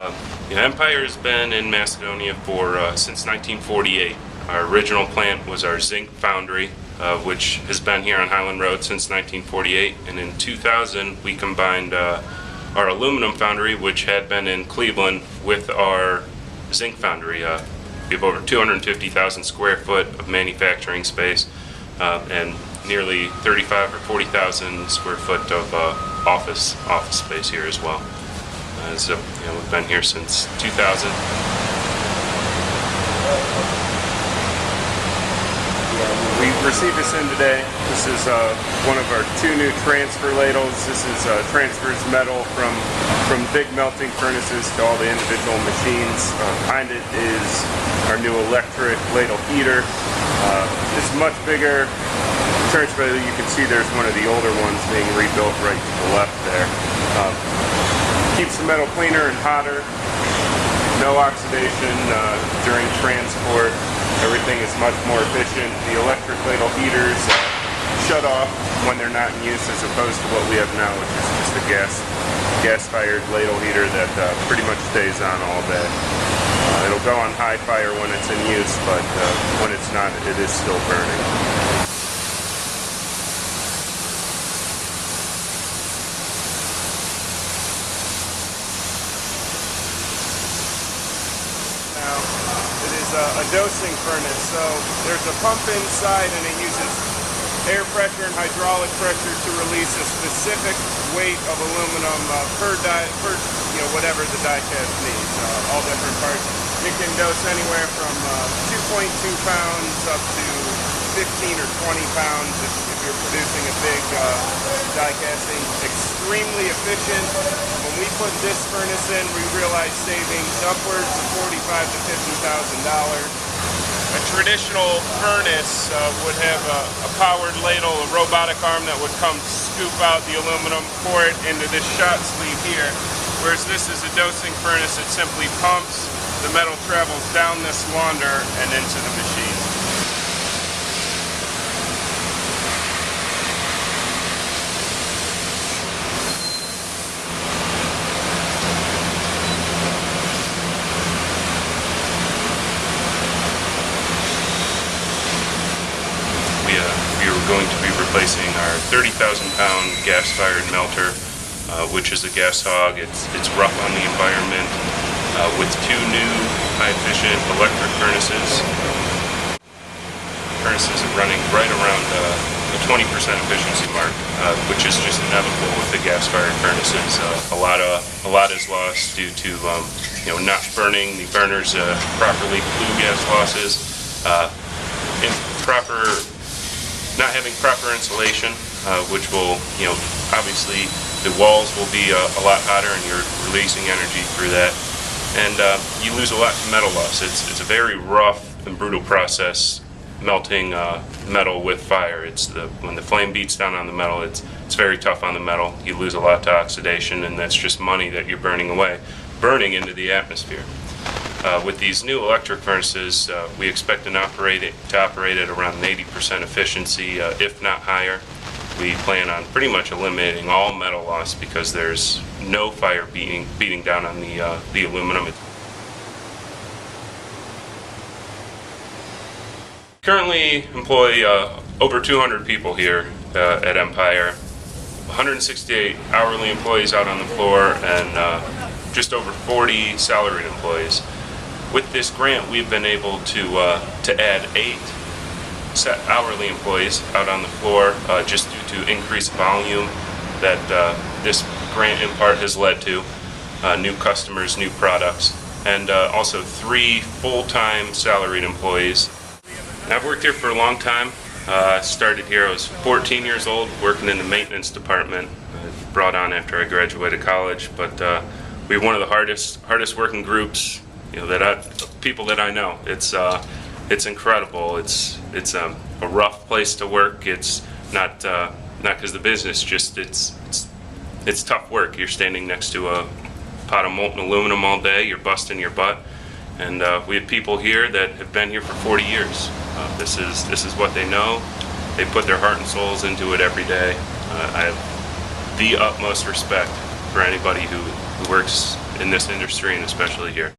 Empire has been in Macedonia since 1948. Our original plant was our zinc foundry, which has been here on Highland Road since 1948. And in 2000, we combined our aluminum foundry, which had been in Cleveland, with our zinc foundry. We have over 250,000 square foot of manufacturing space and nearly 35 or 40,000 square foot of office space here as well. So we've been here since 2000. We received this in today. This is one of our two new transfer ladles. This is transfers metal from big melting furnaces to all the individual machines. Behind it is our new electric ladle heater. It's much bigger. But you can see there's one of the older ones being rebuilt right to the left there. Keeps the metal cleaner and hotter. No oxidation during transport. Everything is much more efficient. The electric ladle heaters shut off when they're not in use, as opposed to what we have now, which is just a gas-fired ladle heater that pretty much stays on all day. It'll go on high fire when it's in use, but when it's not, it is still burning. A dosing furnace, so there's a pump inside and it uses air pressure and hydraulic pressure to release a specific weight of aluminum per whatever the die cast needs, all different parts. It can dose anywhere from 2.2 pounds up to 15 or 20 pounds if you're producing a big die casting. Extremely efficient. When we put this furnace in, we realized savings upwards of $45,000 to $50,000. A traditional furnace would have a powered ladle, a robotic arm that would come scoop out the aluminum, pour it into this shot sleeve here. Whereas this is a dosing furnace, it simply pumps, the metal travels down this launder and into the machine. We are going to be replacing our 30,000-pound gas-fired melter, which is a gas hog. It's rough on the environment, with two new high-efficient electric furnaces. Furnaces are running right around the 20% efficiency mark, which is just inevitable with the gas-fired furnaces. A lot is lost due to not burning the burners properly, flue gas losses, not having proper insulation, which will, obviously the walls will be a lot hotter and you're releasing energy through that. And you lose a lot from metal loss. It's a very rough and brutal process, melting metal with fire. When the flame beats down on the metal, it's very tough on the metal. You lose a lot to oxidation, and that's just money that you're burning into the atmosphere. With these new electric furnaces, we expect to operate at around 80% efficiency, if not higher. We plan on pretty much eliminating all metal loss because there's no fire beating down on the aluminum. Currently employ over 200 people here at Empire, 168 hourly employees out on the floor, and just over 40 salaried employees. With this grant, we've been able to add 8 hourly employees out on the floor, just due to increased volume that this grant in part has led to, new customers, new products, and also 3 full-time salaried employees. I've worked here for a long time. I started here, I was 14 years old, working in the maintenance department. Brought on after I graduated college, but we have one of the hardest working groups people that I know. It's incredible. It's a rough place to work. It's not because the business, just it's tough work. You're standing next to a pot of molten aluminum all day. You're busting your butt, and we have people here that have been here for 40 years. This is what they know. They put their heart and souls into it every day. I have the utmost respect for anybody who works in this industry and especially here.